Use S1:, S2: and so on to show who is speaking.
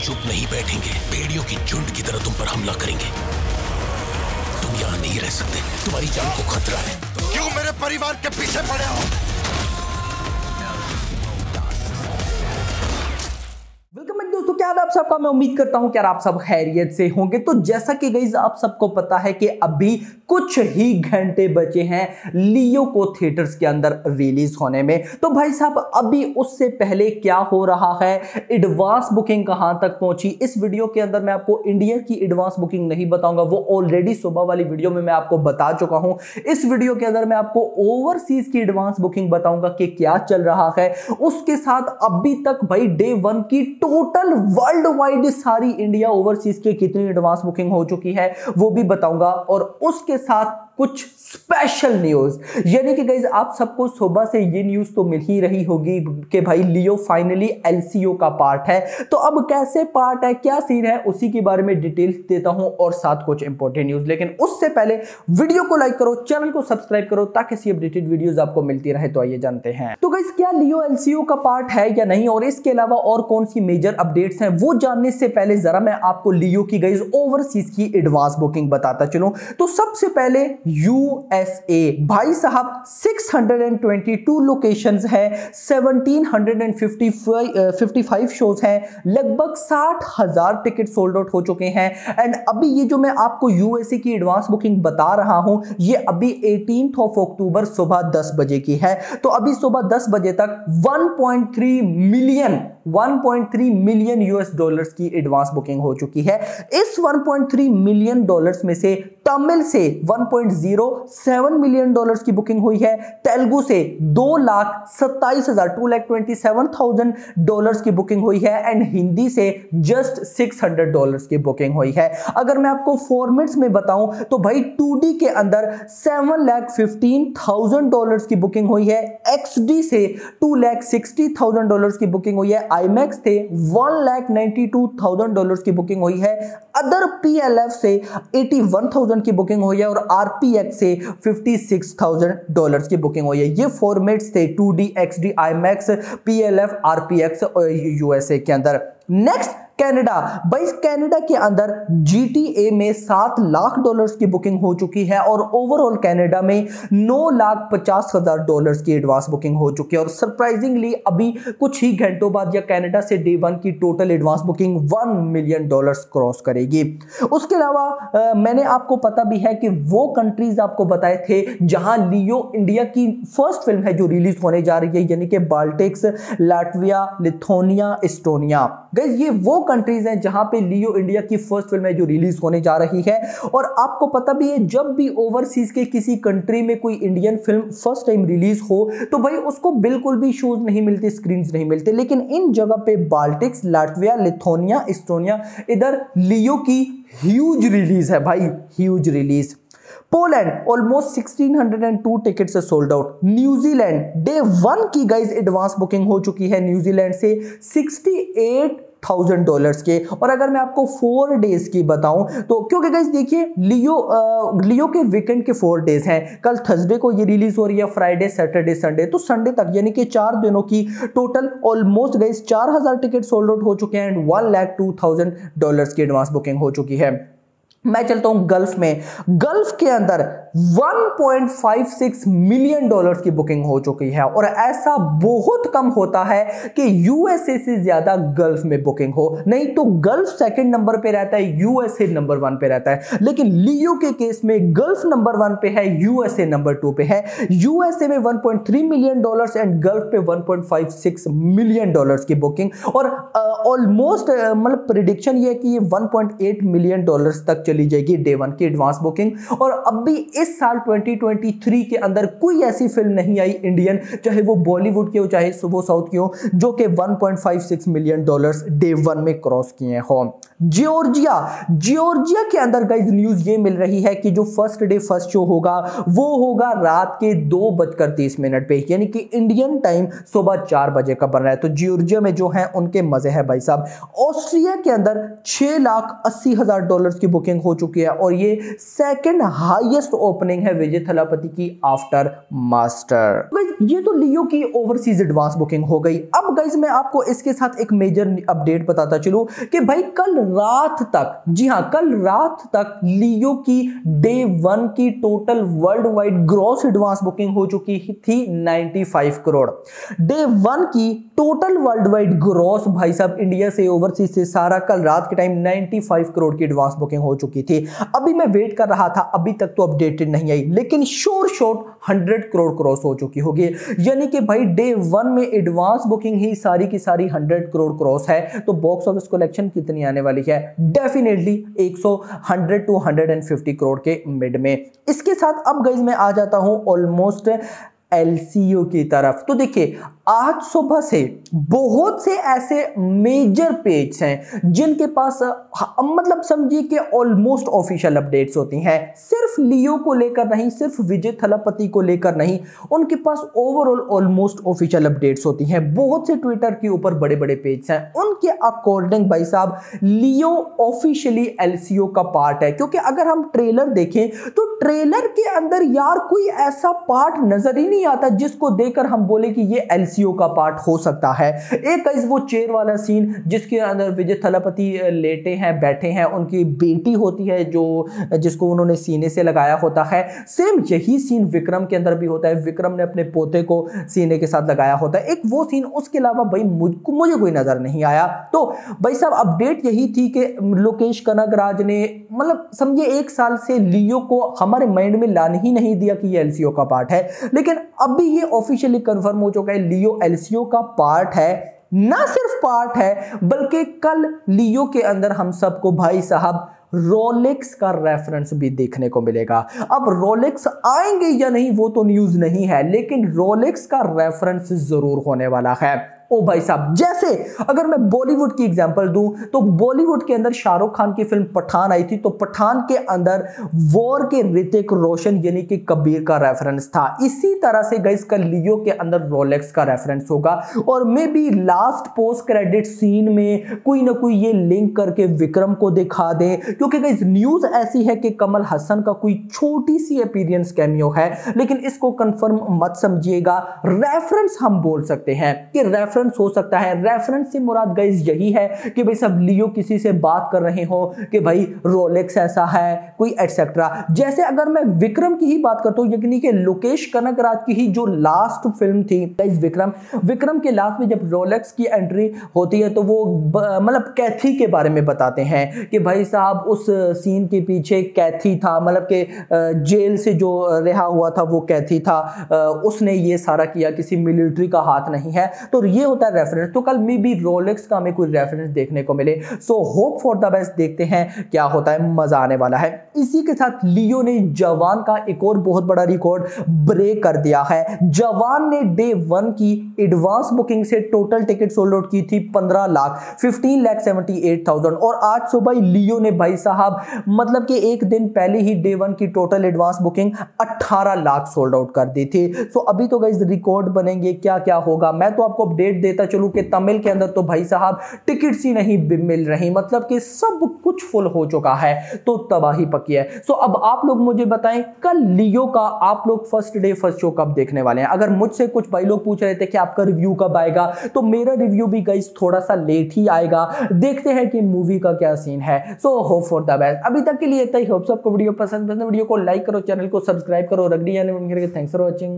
S1: चुप नहीं बैठेंगे, भेड़ियों की झुंड की तरह तुम पर हमला करेंगे। तुम यहाँ नहीं रह सकते, तुम्हारी जान को खतरा है।
S2: क्यों मेरे परिवार के पीछे पड़े हो?
S3: दोस्तों क्या हाल है आप सबका। मैं उम्मीद करता हूं कि आप सब खैरियत से होंगे। तो जैसा कि गाइस आप सबको पता है कि अभी कुछ ही घंटे बचे हैं लियो को थिएटर्स के अंदर रिलीज होने में। तो भाई साहब अभी उससे पहले क्या हो रहा है, एडवांस बुकिंग कहां तक पहुंची, इस वीडियो के अंदर मैं आपको इंडिया की एडवांस बुकिंग नहीं बताऊंगा, वो ऑलरेडी सुबह वाली वीडियो में मैं आपको बता चुका हूं। इस वीडियो के अंदर मैं आपको ओवरसीज की एडवांस बुकिंग बताऊंगा कि क्या चल रहा है। उसके साथ अभी तक भाई डे 1 की टोटल वर्ल्ड वाइड सारी इंडिया ओवरसीज के कितनी एडवांस बुकिंग हो चुकी है वो भी बताऊंगा। और उसके साथ कुछ स्पेशल न्यूज, यानी कि गाइस आप सबको सुबह से ये न्यूज तो मिल ही रही होगी कि भाई लियो फाइनली एलसीयू का पार्ट है। तो अब कैसे पार्ट है, क्या सीन है, उसी के बारे में डिटेल्स देता हूं और साथ कुछ इंपॉर्टेंट न्यूज। लेकिन उससे पहले वीडियो को लाइक करो, चैनल को सब्सक्राइब करो ताकि ऐसी अपडेटेड वीडियोस आपको मिलती रहे। तो आइए जानते हैं तो गाइस क्या लियो एलसीयू का पार्ट है या नहीं, और इसके अलावा और कौन सी मेजर अपडेट्स हैं वो जानने से पहले जरा मैं आपको लियो की गाइस ओवरसीज की एडवांस बुकिंग बताता चलूं। तो सबसे पहले यूएसए भाई साहब 622 लोकेशंस है, 1755 शोज हैं, लगभग 60,000 टिकट सोल्ड आउट हो चुके हैं। एंड अभी ये जो मैं आपको यूएसए की एडवांस बुकिंग बता रहा हूं ये अभी 18 अक्टूबर सुबह 10 बजे की है। तो अभी सुबह 10 बजे तक 1.3 मिलियन यूएस डॉलर्स की एडवांस बुकिंग हो चुकी है। इस 1.3 मिलियन डॉलर्स में से तमिल से 1.07 मिलियन डॉलर्स की बुकिंग हुई है, तेलुगु से 2,27,000 डॉलर्स की बुकिंग हुई है एंड हिंदी से जस्ट $600 की बुकिंग हुई है। अगर मैं आपको फॉर्मेट्स में बताऊं तो भाई 2D के अंदर $7,15,000 की बुकिंग हुई है, XD से $2,60,000 की बुकिंग हुई है, IMAX से $1,92,000 की बुकिंग हुई है, अदर PLF से 81,000 की बुकिंग हुई है और RPX से $56,000 की बुकिंग हुई है। ये फॉर्मेट्स थे 2D, XD, IMAX, PLF, RPX और यूएसए के अंदर। नेक्स्ट कनाडा, भाई कनाडा के अंदर GTA में $7 लाख की बुकिंग हो चुकी है और ओवरऑल कनाडा में $9,50,000 की एडवांस बुकिंग हो चुकी है। और सरप्राइजिंगली अभी कुछ ही घंटों बाद या कनाडा से डे 1 की total advance booking $1 million cross करेगी। उसके अलावा मैंने आपको पता भी है कि वो कंट्रीज आपको बताए थे जहां लियो इंडिया की फर्स्ट फिल्म है जो रिलीज होने जा रही है, यानी कि Baltics, Latvia, Lithuania, Estonia. Guys ये वो कंट्रीज हैं जहां पे लियो इंडिया की फर्स्ट फिल्म है जो रिलीज होने जा रही है। और आपको पता भी है जब भी ओवरसीज के किसी कंट्री में कोई Indian film first time release हो तो भाई उसको बिल्कुल भी शोज नहीं मिलते, स्क्रीन्स नहीं मिलते। लेकिन इन जगह पे बाल्टिक्स, लाटविया, लिथुआनिया, एस्टोनिया, इधर लियो की ह्यूज रिलीज है भाई, huge release. Poland almost 1602 ticket से सोल्ड आउट। न्यूजीलैंड डे 1 की गाइस एडवांस बुकिंग हो चुकी है न्यूजीलैंड से $68,000 के। और अगर मैं आपको 4 डेज की बताऊं तो क्योंकि गाइस देखिए लियो के वीकेंड के 4 डेज हैं, कल थर्सडे को ये रिलीज हो रही है, फ्राइडे, सैटरडे, संडे, तो संडे तक यानी कि 4 दिनों की total almost guys 4,000 ticket sold out हो चुके हैं एंड $1,02,000 की एडवांस बुकिंग हो चुकी है। मैं चलता हूं गल्फ में। गल्फ के अंदर $1.56 मिलियन की बुकिंग हो चुकी है और ऐसा बहुत कम होता है कि यूएसए से ज्यादा गल्फ में बुकिंग हो, नहीं तो गल्फ सेकंड नंबर पे रहता है, यूएसए नंबर 1 पे रहता है। लेकिन लियो के केस में गल्फ नंबर 1 पे है, यूएसए नंबर 2 पे है। यूएसए में $1.3 मिलियन एंड गल्फ पे $1.56 मिलियन की बुकिंग। और ऑलमोस्ट मतलब प्रिडिक्शन ये है कि ये $1.8 मिलियन तक चली जाएगी डे 1 की एडवांस बुकिंग। और अब भी इस साल 2023 के अंदर कोई ऐसी फिल्म नहीं आई इंडियन, चाहे वो बॉलीवुड की हो चाहे वो साउथ की हो, जो कि $1.56 मिलियन डे 1 में क्रॉस किए हो। जॉर्जिया के अंदर गाइस न्यूज ये मिल रही है कि जो फर्स्ट डे फर्स्ट शो होगा वो होगा रात के 2:30 पे, यानी कि इंडियन टाइम सुबह 4 बजे का बन रहा है। तो जॉर्जिया में जो है उनके मजे हैं भाई साहब। ऑस्ट्रिया के अंदर $6,80,000 की बुकिंग ओपनिंग हो चुकी है और ये सेकंड हाईएस्ट ओपनिंग है विजय थलापति की आफ्टर मास्टर। ये तो लियो की ओवरसीज एडवांस बुकिंग हो गई। अब गाइस मैं आपको इसके साथ एक मेजर अपडेट बताता चलूं कि भाई कल रात तक, जी हां कल रात तक लियो की डे 1 की total world wide gross advance booking हो चुकी थी 95 करोड़। डे 1 की टोटल वर्ल्ड वाइड ग्रॉस भाई साहब इंडिया से ओवरसीज से सारा कल रात के टाइम 95 करोड़ की एडवांस बुकिंग हो चुकी थी। अभी मैं वेट कर रहा था, अभी तक तो अपडेटेड नहीं आई, लेकिन श्योर शॉट 100 करोड़ क्रॉस हो चुकी होगी। यानी कि भाई डे 1 में एडवांस बुकिंग ही सारी की सारी 100 करोड़ क्रॉस है। तो बॉक्स ऑफिस कलेक्शन कितनी आने वाली है? डेफिनेटली 100 टू 150 करोड़ के मिड में। इसके साथ अब गाइस मैं आ जाता हूं ऑलमोस्ट एलसीओ की तरफ। तो देखिए आज सुबह से बहुत से ऐसे मेजर पेज हैं जिनके पास मतलब समझिए कि ऑलमोस्ट ऑफिशियल अपडेट्स होती हैं, सिर्फ लियो को लेकर नहीं, सिर्फ विजय थलापति को लेकर नहीं, उनके पास ओवरऑल ऑलमोस्ट ऑफिशियल अपडेट्स होती हैं। बहुत से ट्विटर के ऊपर बड़े बड़े पेज हैं, उनके अकॉर्डिंग भाई साहब लियो ऑफिशियली एलसीओ का पार्ट है। क्योंकि अगर हम ट्रेलर देखें तो ट्रेलर के अंदर यार कोई ऐसा पार्ट नजर ही नहीं आता जिसको देखकर हम बोले कि ये एलसीओ का पार्ट हो सकता है। एक इस वो चेयर वाला सीन जिसके अंदर विजय थलापति लेटे हैं, बैठे हैं, उनकी बेटी होती है जो जिसको उन्होंने सीने से लगाया होता है। सेम यही सीन विक्रम के अंदर भी होता है, विक्रम ने अपने पोते को सीने के साथ लगाया होता है, एक वो सीन। उसके अलावा भाई मुझे कोई नजर नहीं आया। तो भाई साहब अपडेट यही थी कि लोकेश कनगराज ने मतलब समझिए 1 साल से लियो को हमारे माइंड में लाने ही नहीं दिया कि ये एलसीओ का पार्ट है, लेकिन अभी ये ऑफिशियली कंफर्म हो चुका है लियो एलसीओ का पार्ट है। ना सिर्फ पार्ट है बल्कि कल लियो के अंदर हम सबको भाई साहब रोलेक्स का रेफरेंस भी देखने को मिलेगा। अब रोलेक्स आएंगे या नहीं वो तो न्यूज नहीं है, लेकिन रोलेक्स का रेफरेंस जरूर होने वाला है। ओ भाई साहब, जैसे अगर मैं बॉलीवुड की एग्जांपल दूं तो बॉलीवुड के अंदर शाहरुख खान की फिल्म पठान आई थी, तो पठान के अंदर वॉर के ऋतिक रोशन यानी कि कबीर का रेफरेंस था। इसी तरह से गाइस कल लियो के अंदर रोलेक्स का रेफरेंस होगा और maybe last post credit scene में कोई ना कोई ये लिंक करके विक्रम को दिखा दे, क्योंकि गाइस न्यूज ऐसी है कि कमल हसन का कोई छोटी सी अपीयरेंस कैमियो है, लेकिन इसको कंफर्म मत समझिएगा। रेफरेंस हम बोल सकते हैं कि रेफरेंस हो सकता है। रेफरेंस से मुराद गाइस यही है कि भाई सब लियो किसी से बात कर रहे हो कि भाई रोलेक्स ऐसा है कोई एटसेट्रा। जैसे अगर मैं विक्रम की ही बात करता हूं, यानी कि लोकेश कनगराज की ही जो लास्ट फिल्म थी गाइस विक्रम के लास्ट में जब रोलेक्स की एंट्री होती है तो वो मतलब कैथी के बारे में बताते हैं कि भाई साहब उस सीन के पीछे कैथी था, मतलब कि जेल से जो रिहा हुआ था वो कैथी था, उसने ये सारा किया, किसी मिलिट्री का हाथ नहीं है। तो ये होता है रेफरेंस। तो कल मे बी रोलेक्स का हमें कोई रेफरेंस देखने को मिले। So hope for the best, देखते हैं क्या होता है, मजा आने वाला है। इसी के साथ लियो ने जवान का एक और बहुत बड़ा रिकॉर्ड ब्रेक कर दिया है। जवान ने डे 1 की एडवांस बुकिंग से टोटल टिकट सोल्ड आउट की थी 15,78,000 और आज सुबह लियो ने भाई साहब मतलब कि एक दिन पहले ही डे 1 की total advance booking 18 lakh sold out कर दी थी। सो अभी तो गाइस रिकॉर्ड बनेंगे, क्या क्या होगा मैं तो आपको अपडेट देता चलूं कि तमिल के अंदर तो भाई साहब टिकट्स ही नहीं मिल रही, मतलब कि सब कुछ फुल हो चुका है, तो तबाही पकी है। सो अब आप लोग मुझे बताएं कल लियो का आप लोग फर्स्ट डे फर्स्ट शो कब देखने वाले हैं। अगर मुझसे कुछ भाई लोग पूछ रहे थे कि आपका रिव्यू कब आएगा, तो मेरा रिव्यू भी गाइस थोड़ा सा लेट ही आएगा। देखते हैं कि मूवी का क्या सीन है। So hope for the best. अभी तक के लिए इतना ही। होप सबको वीडियो पसंद वीडियो को लाइक करो, चैनल को सब्सक्राइब करो। Thanks for watching.